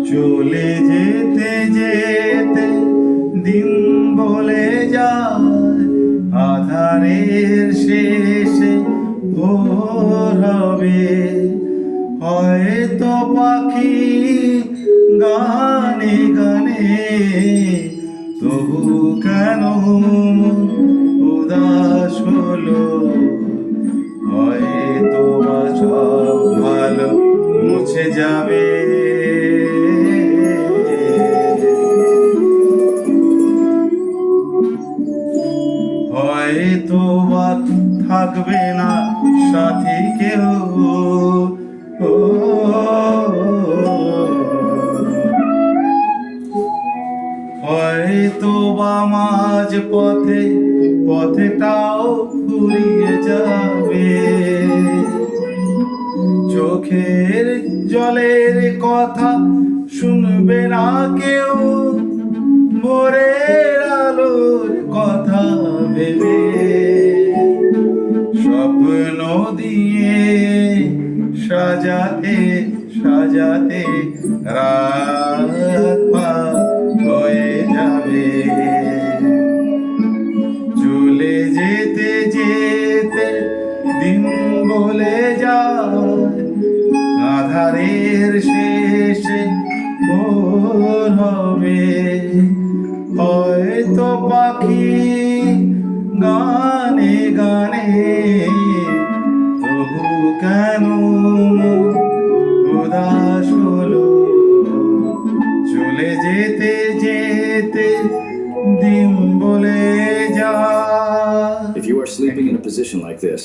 চলে যেতে যেতে দিন বলে যায়, আধারের শেষে ভোর হবে। হয়তো পাখি গানে গানে, তবু কেন উদাস হলো? হয়তো বা সব ভালো মুছে যাবে। হয়তো বা থাকবে না সাথী কেউ। ও, হয়তো বা মাঝ পথে পথেটাও ফুরিয়ে যাবে। চোখের জলের কথা শুনবে না কেউ, ভোরের আলোর কথা ভেবে। স্বপ্ন দিয়ে সাজাতে সাজাতে রাত পার হয়ে যাবে। চলে যেতে যেতে দিন বলে যায়, আধারের শেষে ভোর হবে। হয়তো পাখি গানে গানে, তবু কেন উদাস হলো? চলে যেতে যেতে দিন বলে যায়। If you are sleeping in a position like this,